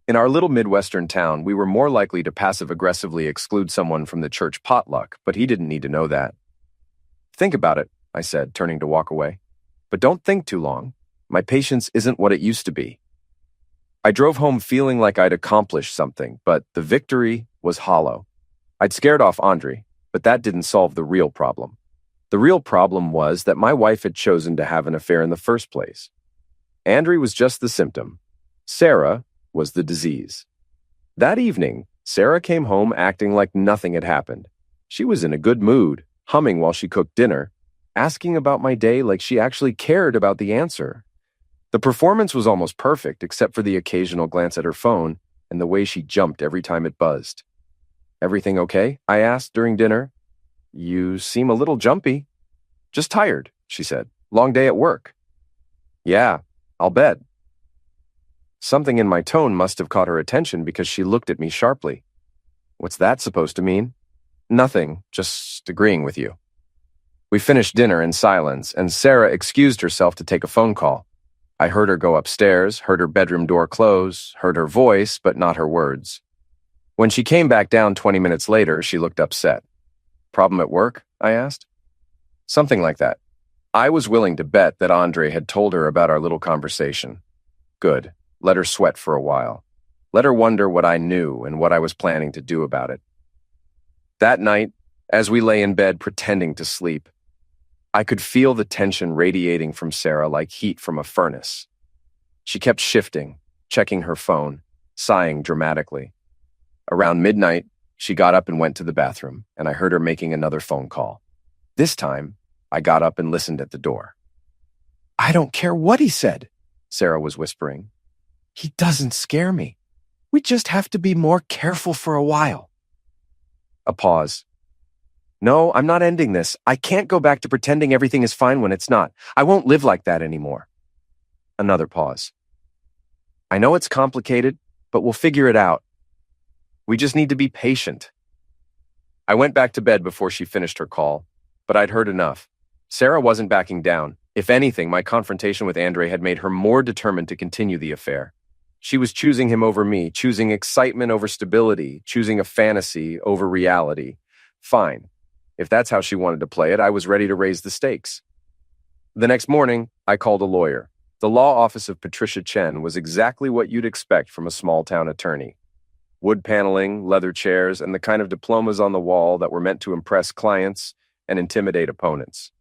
In our little Midwestern town, we were more likely to passive-aggressively exclude someone from the church potluck, but he didn't need to know that. Think about it, I said, turning to walk away. But don't think too long. My patience isn't what it used to be. I drove home feeling like I'd accomplished something, but the victory was hollow. I'd scared off Andre, but that didn't solve the real problem. The real problem was that my wife had chosen to have an affair in the first place. Andre was just the symptom. Sarah was the disease. That evening, Sarah came home acting like nothing had happened. She was in a good mood, humming while she cooked dinner, asking about my day like she actually cared about the answer. The performance was almost perfect, except for the occasional glance at her phone and the way she jumped every time it buzzed. Everything okay? I asked during dinner. You seem a little jumpy. Just tired, she said. Long day at work. Yeah, I'll bet. Something in my tone must have caught her attention because she looked at me sharply. What's that supposed to mean? Nothing, just agreeing with you. We finished dinner in silence, and Sarah excused herself to take a phone call. I heard her go upstairs, heard her bedroom door close, heard her voice, but not her words. When she came back down 20 minutes later, she looked upset. Problem at work? I asked. Something like that. I was willing to bet that Andre had told her about our little conversation. Good. Let her sweat for a while. Let her wonder what I knew and what I was planning to do about it. That night, as we lay in bed pretending to sleep, I could feel the tension radiating from Sarah like heat from a furnace. She kept shifting, checking her phone, sighing dramatically. Around midnight, she got up and went to the bathroom, and I heard her making another phone call. This time, I got up and listened at the door. "I don't care what he said," Sarah was whispering. "He doesn't scare me. We just have to be more careful for a while." A pause. "No, I'm not ending this. I can't go back to pretending everything is fine when it's not. I won't live like that anymore." Another pause. "I know it's complicated, but we'll figure it out. We just need to be patient." I went back to bed before she finished her call, but I'd heard enough. Sarah wasn't backing down. If anything, my confrontation with Andre had made her more determined to continue the affair. She was choosing him over me, choosing excitement over stability, choosing a fantasy over reality. Fine. If that's how she wanted to play it, I was ready to raise the stakes. The next morning, I called a lawyer. The law office of Patricia Chen was exactly what you'd expect from a small-town attorney. Wood paneling, leather chairs, and the kind of diplomas on the wall that were meant to impress clients and intimidate opponents.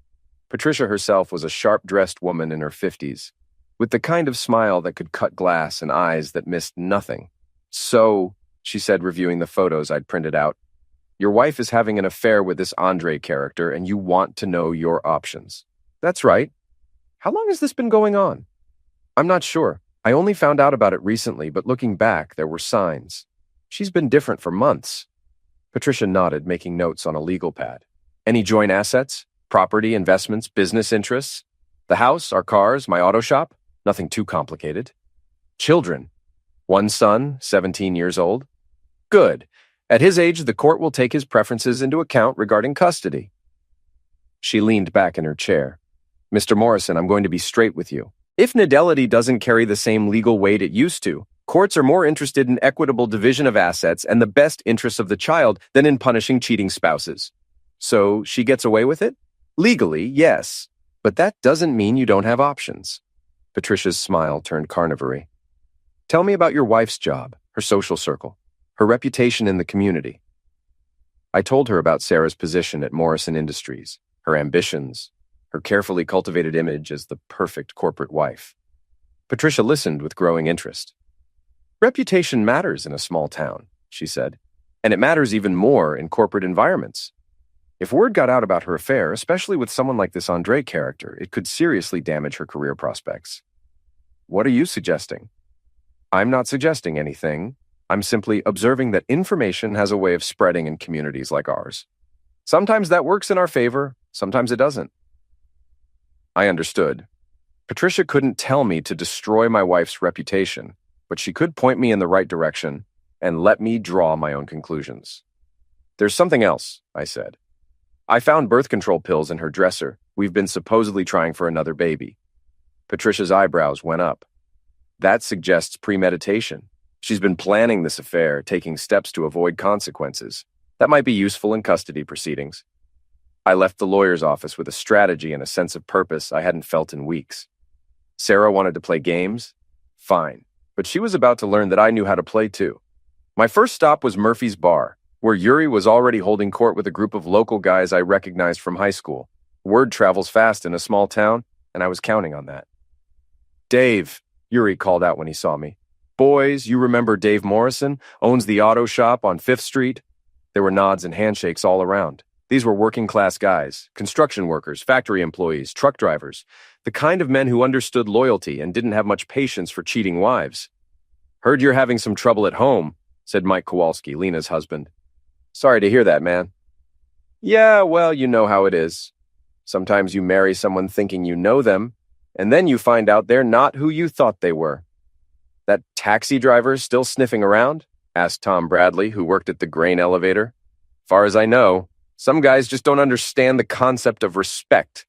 Patricia herself was a sharp-dressed woman in her 50s, with the kind of smile that could cut glass and eyes that missed nothing. "So," she said, reviewing the photos I'd printed out, "your wife is having an affair with this Andre character, and you want to know your options." "That's right. How long has this been going on?" "I'm not sure. I only found out about it recently, but looking back, there were signs. She's been different for months." Patricia nodded, making notes on a legal pad. "Any joint assets? Property, investments, business interests? The house, our cars, my auto shop? Nothing too complicated." "Children? One son, 17 years old." "Good. At his age, the court will take his preferences into account regarding custody." She leaned back in her chair. "Mr. Morrison, I'm going to be straight with you. If fidelity doesn't carry the same legal weight it used to, courts are more interested in equitable division of assets and the best interests of the child than in punishing cheating spouses. So she gets away with it? Legally, yes. But that doesn't mean you don't have options." Patricia's smile turned carnivory. "Tell me about your wife's job, her social circle, her reputation in the community." I told her about Sarah's position at Morrison Industries, her ambitions, her carefully cultivated image as the perfect corporate wife. Patricia listened with growing interest. "Reputation matters in a small town," she said, "and it matters even more in corporate environments. If word got out about her affair, especially with someone like this Andre character, it could seriously damage her career prospects." "What are you suggesting?" "I'm not suggesting anything. I'm simply observing that information has a way of spreading in communities like ours. Sometimes that works in our favor, sometimes it doesn't." I understood. Patricia couldn't tell me to destroy my wife's reputation, but she could point me in the right direction and let me draw my own conclusions. "There's something else," I said. "I found birth control pills in her dresser. We've been supposedly trying for another baby." Patricia's eyebrows went up. "That suggests premeditation. She's been planning this affair, taking steps to avoid consequences. That might be useful in custody proceedings." I left the lawyer's office with a strategy and a sense of purpose I hadn't felt in weeks. Sarah wanted to play games? Fine. But she was about to learn that I knew how to play too. My first stop was Murphy's Bar, where Yuri was already holding court with a group of local guys I recognized from high school. Word travels fast in a small town, and I was counting on that. "Dave," Yuri called out when he saw me. "Boys, you remember Dave Morrison? Owns the auto shop on 5th Street? There were nods and handshakes all around. These were working-class guys, construction workers, factory employees, truck drivers, the kind of men who understood loyalty and didn't have much patience for cheating wives. "Heard you're having some trouble at home," said Mike Kowalski, Lena's husband. "Sorry to hear that, man." "Yeah, well, you know how it is. Sometimes you marry someone thinking you know them, and then you find out they're not who you thought they were. That taxi drivers still sniffing around?" asked Tom Bradley, who worked at the grain elevator. "Far as I know, some guys just don't understand the concept of respect."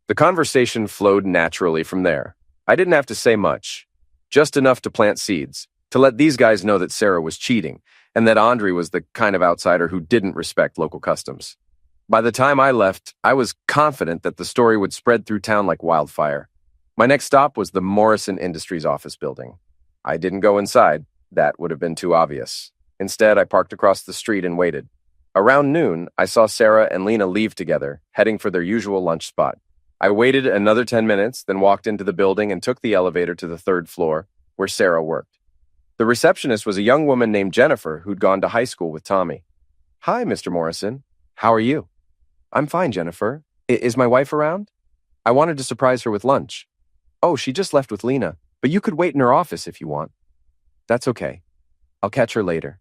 The conversation flowed naturally from there. I didn't have to say much, just enough to plant seeds, to let these guys know that Sarah was cheating, and that Andre was the kind of outsider who didn't respect local customs. By the time I left, I was confident that the story would spread through town like wildfire. My next stop was the Morrison Industries office building. I didn't go inside. That would have been too obvious. Instead, I parked across the street and waited. Around noon, I saw Sarah and Lena leave together, heading for their usual lunch spot. I waited another 10 minutes, then walked into the building and took the elevator to the third floor, where Sarah worked. The receptionist was a young woman named Jennifer who'd gone to high school with Tommy. "Hi, Mr. Morrison. How are you?" "I'm fine, Jennifer. Is my wife around? I wanted to surprise her with lunch." "Oh, she just left with Lena, but you could wait in her office if you want." "That's okay. I'll catch her later."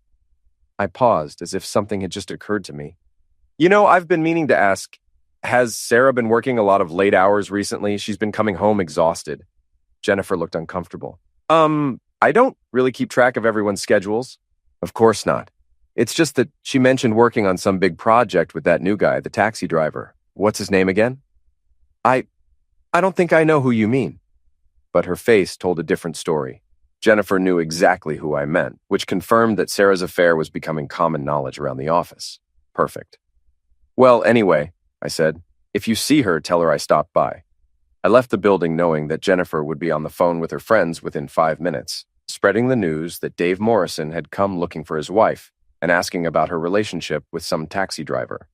I paused as if something had just occurred to me. I've been meaning to ask, has Sarah been working a lot of late hours recently? She's been coming home exhausted. Jennifer looked uncomfortable. I don't really keep track of everyone's schedules." "Of course not. It's just that she mentioned working on some big project with that new guy, the taxi driver. What's his name again?" I don't think I know who you mean." But her face told a different story. Jennifer knew exactly who I meant, which confirmed that Sarah's affair was becoming common knowledge around the office. Perfect. "Well, anyway," I said, "if you see her, tell her I stopped by." I left the building knowing that Jennifer would be on the phone with her friends within 5 minutes, spreading the news that Dave Morrison had come looking for his wife and asking about her relationship with some taxi driver.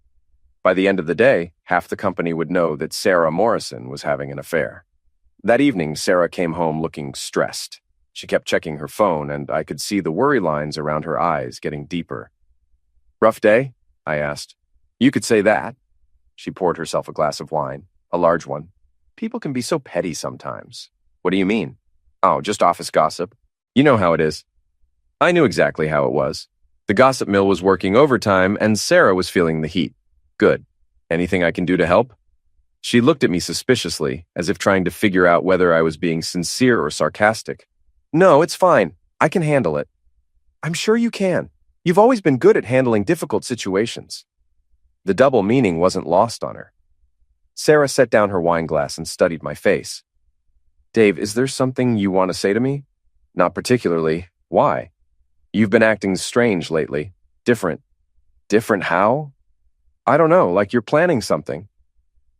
By the end of the day, half the company would know that Sarah Morrison was having an affair. That evening, Sarah came home looking stressed. She kept checking her phone, and I could see the worry lines around her eyes getting deeper. "Rough day?" I asked. "You could say that." She poured herself a glass of wine, a large one. "People can be so petty sometimes." "What do you mean?" "Oh, just office gossip. You know how it is." I knew exactly how it was. The gossip mill was working overtime, and Sarah was feeling the heat. Good. Anything I can do to help? She looked at me suspiciously, as if trying to figure out whether I was being sincere or sarcastic. "No, it's fine. I can handle it." "I'm sure you can. You've always been good at handling difficult situations." The double meaning wasn't lost on her. Sarah set down her wine glass and studied my face. "Dave, is there something you want to say to me?" "Not particularly. Why?" "You've been acting strange lately. Different." "Different how?" "I don't know, like you're planning something."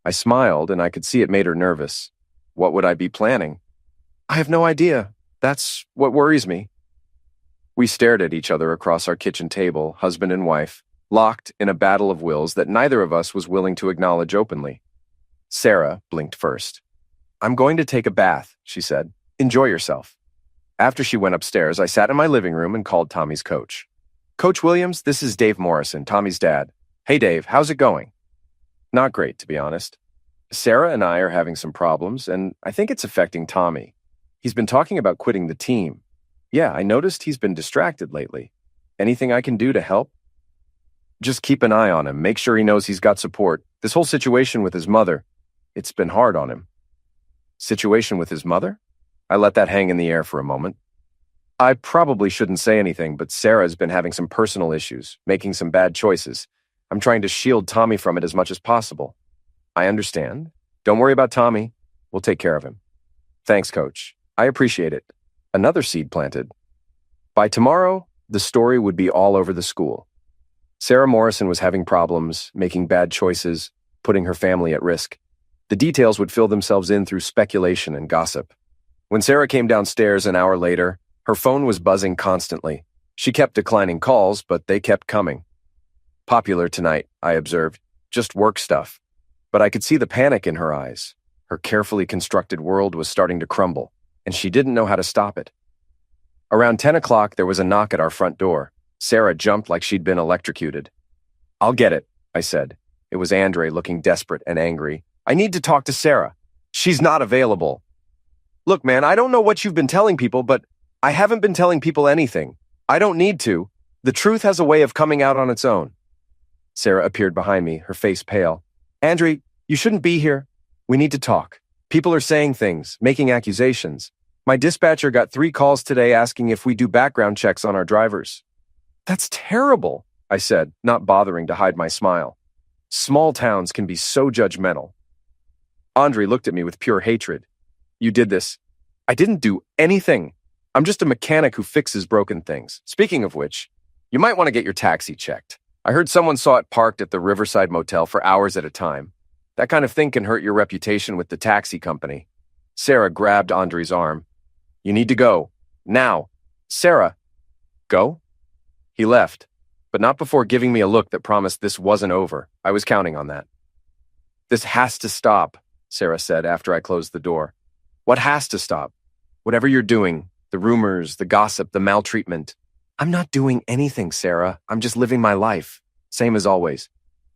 I smiled, and I could see it made her nervous. What would I be planning? "I have no idea. That's what worries me." We stared at each other across our kitchen table, husband and wife, locked in a battle of wills that neither of us was willing to acknowledge openly. Sarah blinked first. "I'm going to take a bath," she said. "Enjoy yourself." After she went upstairs, I sat in my living room and called Tommy's coach. "Coach Williams, this is Dave Morrison, Tommy's dad. Hey, Dave, how's it going?" "Not great, to be honest. Sarah and I are having some problems, and I think it's affecting Tommy. He's been talking about quitting the team. Yeah, I noticed he's been distracted lately. Anything I can do to help?" "Just keep an eye on him. Make sure he knows he's got support. This whole situation with his mother, it's been hard on him." "Situation with his mother?" I let that hang in the air for a moment. "I probably shouldn't say anything, but Sarah's been having some personal issues, making some bad choices. I'm trying to shield Tommy from it as much as possible." "I understand. Don't worry about Tommy. We'll take care of him." "Thanks, Coach. I appreciate it." Another seed planted. By tomorrow, the story would be all over the school. Sarah Morrison was having problems, making bad choices, putting her family at risk. The details would fill themselves in through speculation and gossip. When Sarah came downstairs an hour later, her phone was buzzing constantly. She kept declining calls, but they kept coming. "Popular tonight," I observed. "Just work stuff." But I could see the panic in her eyes. Her carefully constructed world was starting to crumble, and she didn't know how to stop it. Around 10 o'clock, there was a knock at our front door. Sarah jumped like she'd been electrocuted. "I'll get it," I said. It was Andre, looking desperate and angry. "I need to talk to Sarah. She's not available." "Look, man, I don't know what you've been telling people, but I haven't been telling people anything. I don't need to. The truth has a way of coming out on its own." Sarah appeared behind me, her face pale. "Andre, you shouldn't be here. We need to talk. People are saying things, making accusations. My dispatcher got 3 calls today asking if we do background checks on our drivers. That's terrible, I said, not bothering to hide my smile. Small towns can be so judgmental. Andre looked at me with pure hatred. You did this. I didn't do anything. I'm just a mechanic who fixes broken things. Speaking of which, you might want to get your taxi checked. I heard someone saw it parked at the Riverside Motel for hours at a time. That kind of thing can hurt your reputation with the taxi company. Sarah grabbed Andre's arm. You need to go. Now. Sarah. Go? He left, but not before giving me a look that promised this wasn't over. I was counting on that. This has to stop, Sarah said after I closed the door. What has to stop? Whatever you're doing, the rumors, the gossip, the maltreatment. I'm not doing anything, Sarah. I'm just living my life. Same as always.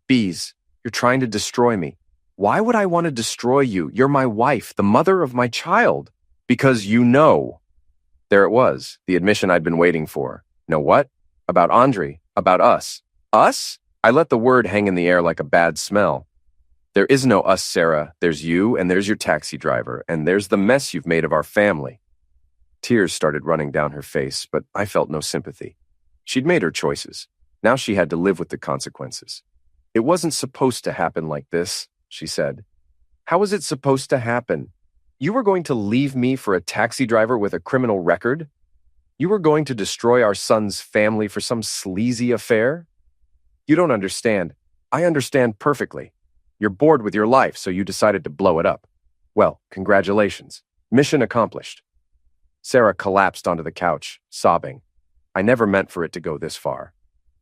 Bees, you're trying to destroy me. Why would I want to destroy you? You're my wife, the mother of my child. Because you know. There it was, the admission I'd been waiting for. Know what? About Andre. About us. Us? I let the word hang in the air like a bad smell. There is no us, Sarah. There's you, and there's your taxi driver, and there's the mess you've made of our family. Tears started running down her face, but I felt no sympathy. She'd made her choices. Now she had to live with the consequences. It wasn't supposed to happen like this, she said. How was it supposed to happen? You were going to leave me for a taxi driver with a criminal record? You were going to destroy our son's family for some sleazy affair? You don't understand. I understand perfectly. You're bored with your life, so you decided to blow it up. Well, congratulations. Mission accomplished. Sarah collapsed onto the couch, sobbing. I never meant for it to go this far.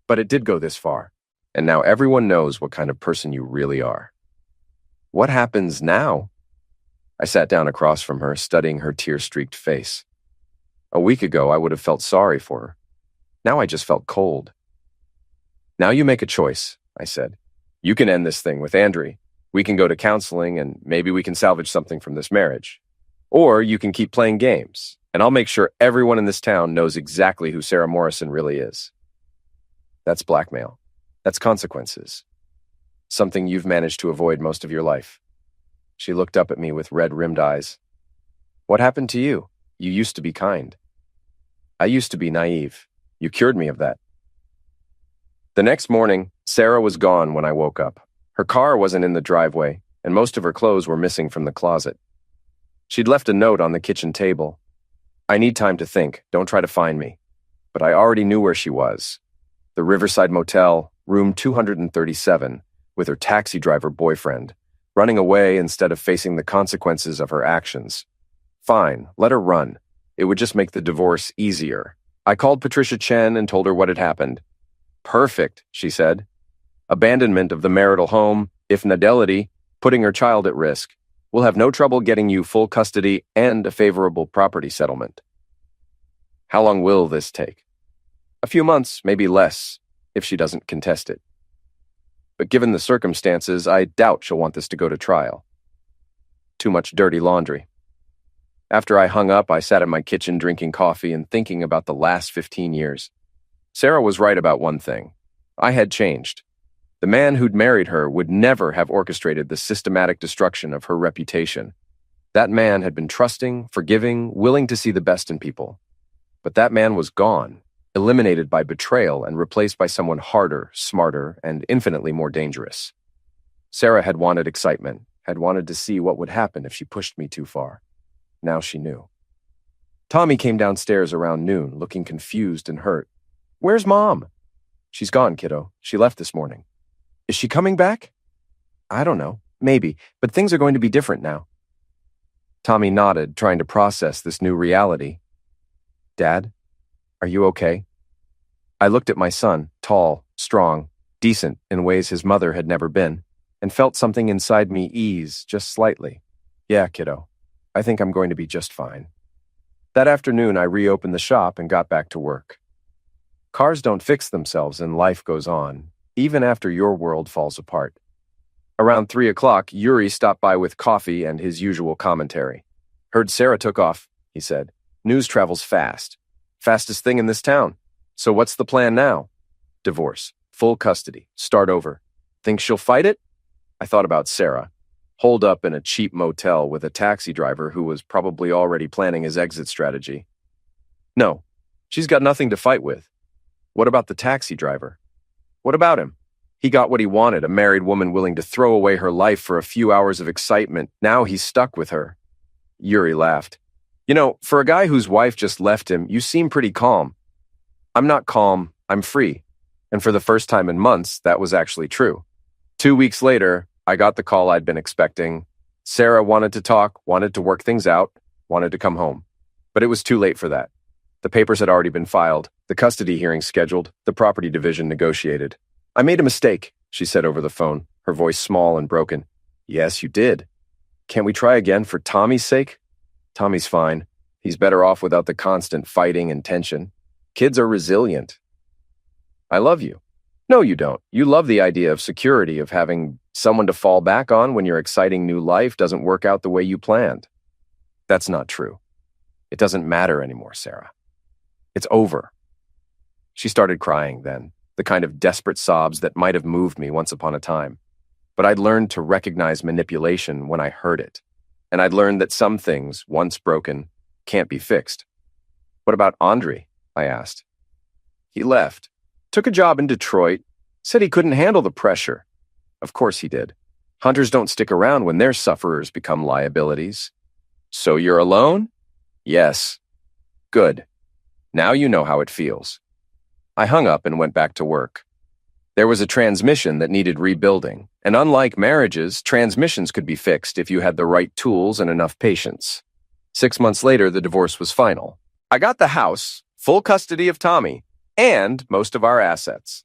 But it did go this far. And now everyone knows what kind of person you really are. What happens now? I sat down across from her, studying her tear-streaked face. A week ago, I would have felt sorry for her. Now I just felt cold. Now you make a choice, I said. You can end this thing with Andre. We can go to counseling and maybe we can salvage something from this marriage. Or you can keep playing games, and I'll make sure everyone in this town knows exactly who Sarah Morrison really is. That's blackmail. That's consequences. Something you've managed to avoid most of your life. She looked up at me with red-rimmed eyes. What happened to you? You used to be kind. I used to be naive. You cured me of that. The next morning, Sarah was gone when I woke up. Her car wasn't in the driveway, and most of her clothes were missing from the closet. She'd left a note on the kitchen table. I need time to think. Don't try to find me. But I already knew where she was. The Riverside Motel, room 237, with her taxi driver boyfriend, running away instead of facing the consequences of her actions. Fine, let her run. It would just make the divorce easier. I called Patricia Chen and told her what had happened. Perfect, she said. Abandonment of the marital home, if infidelity, putting her child at risk. We'll have no trouble getting you full custody and a favorable property settlement. How long will this take? A few months, maybe less, if she doesn't contest it. But given the circumstances, I doubt she'll want this to go to trial. Too much dirty laundry. After I hung up, I sat in my kitchen drinking coffee and thinking about the last 15 years. Sarah was right about one thing. I had changed. The man who'd married her would never have orchestrated the systematic destruction of her reputation. That man had been trusting, forgiving, willing to see the best in people. But that man was gone, eliminated by betrayal and replaced by someone harder, smarter, and infinitely more dangerous. Sarah had wanted excitement, had wanted to see what would happen if she pushed me too far. Now she knew. Tommy came downstairs around noon, looking confused and hurt. Where's Mom? She's gone, kiddo. She left this morning. Is she coming back? I don't know. Maybe, but things are going to be different now. Tommy nodded, trying to process this new reality. Dad, are you okay? I looked at my son, tall, strong, decent in ways his mother had never been, and felt something inside me ease just slightly. Yeah, kiddo. I think I'm going to be just fine. That afternoon, I reopened the shop and got back to work. Cars don't fix themselves and life goes on, even after your world falls apart. Around 3 o'clock, Yuri stopped by with coffee and his usual commentary. Heard Sarah took off, he said. News travels fast. Fastest thing in this town. So what's the plan now? Divorce. Full custody. Start over. Think she'll fight it? I thought about Sarah. holed up in a cheap motel with a taxi driver who was probably already planning his exit strategy. No, she's got nothing to fight with. What about the taxi driver? What about him? He got what he wanted, a married woman willing to throw away her life for a few hours of excitement. Now he's stuck with her. Yuri laughed. You know, for a guy whose wife just left him, you seem pretty calm. I'm not calm, I'm free. And for the first time in months, that was actually true. 2 weeks later, I got the call I'd been expecting. Sarah wanted to talk, wanted to work things out, wanted to come home. But it was too late for that. The papers had already been filed, the custody hearing scheduled, the property division negotiated. I made a mistake, she said over the phone, her voice small and broken. Yes, you did. Can't we try again for Tommy's sake? Tommy's fine. He's better off without the constant fighting and tension. Kids are resilient. I love you. No, you don't. You love the idea of security, of having someone to fall back on when your exciting new life doesn't work out the way you planned. That's not true. It doesn't matter anymore, Sarah. It's over. She started crying then, the kind of desperate sobs that might have moved me once upon a time. But I'd learned to recognize manipulation when I heard it. And I'd learned that some things, once broken, can't be fixed. What about Andre? I asked. He left. Took a job in Detroit. Said he couldn't handle the pressure. Of course he did. Hunters don't stick around when their sufferers become liabilities. So you're alone? Yes. Good. Now you know how it feels. I hung up and went back to work. There was a transmission that needed rebuilding, and unlike marriages, transmissions could be fixed if you had the right tools and enough patience. 6 months later, the divorce was final. I got the house, full custody of Tommy, and most of our assets.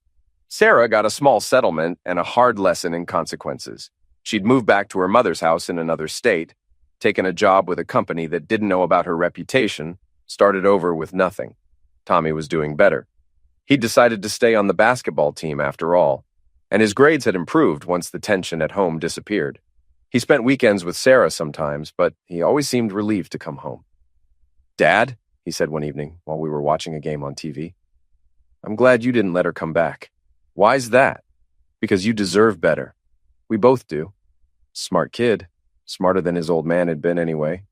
Sarah got a small settlement and a hard lesson in consequences. She'd moved back to her mother's house in another state, taken a job with a company that didn't know about her reputation, started over with nothing. Tommy was doing better. He'd decided to stay on the basketball team after all, and his grades had improved once the tension at home disappeared. He spent weekends with Sarah sometimes, but he always seemed relieved to come home. Dad, he said one evening while we were watching a game on TV, I'm glad you didn't let her come back. Why's that? Because you deserve better. We both do. Smart kid. Smarter than his old man had been anyway.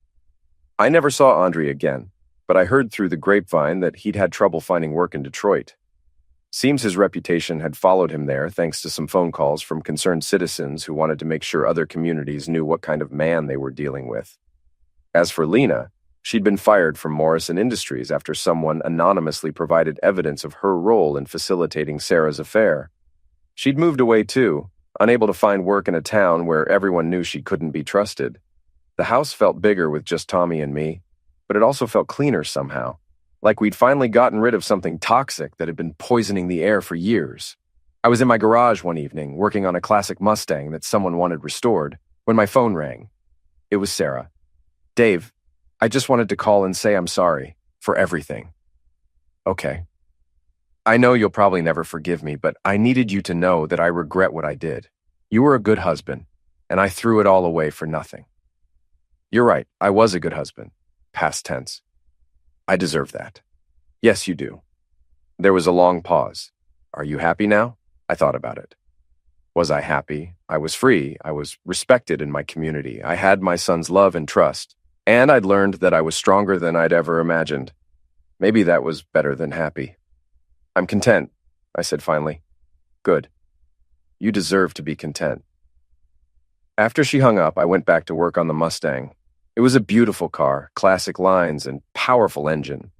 I never saw Andre again, but I heard through the grapevine that he'd had trouble finding work in Detroit. Seems his reputation had followed him there thanks to some phone calls from concerned citizens who wanted to make sure other communities knew what kind of man they were dealing with. As for Lena, she'd been fired from Morrison Industries after someone anonymously provided evidence of her role in facilitating Sarah's affair. She'd moved away too, unable to find work in a town where everyone knew she couldn't be trusted. The house felt bigger with just Tommy and me, but it also felt cleaner somehow, like we'd finally gotten rid of something toxic that had been poisoning the air for years. I was in my garage one evening, working on a classic Mustang that someone wanted restored, when my phone rang. It was Sarah. Dave, I just wanted to call and say I'm sorry for everything. Okay. I know you'll probably never forgive me, but I needed you to know that I regret what I did. You were a good husband, and I threw it all away for nothing. You're right, I was a good husband. Past tense. I deserve that. Yes, you do. There was a long pause. Are you happy now? I thought about it. Was I happy? I was free. I was respected in my community. I had my son's love and trust. And I'd learned that I was stronger than I'd ever imagined. Maybe that was better than happy. I'm content, I said finally. Good. You deserve to be content. After she hung up, I went back to work on the Mustang. It was a beautiful car, classic lines, and powerful engine.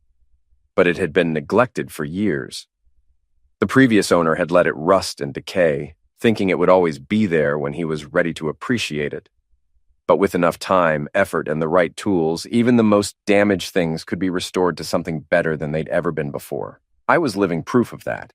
But it had been neglected for years. The previous owner had let it rust and decay, thinking it would always be there when he was ready to appreciate it. But with enough time, effort, and the right tools, even the most damaged things could be restored to something better than they'd ever been before. I was living proof of that.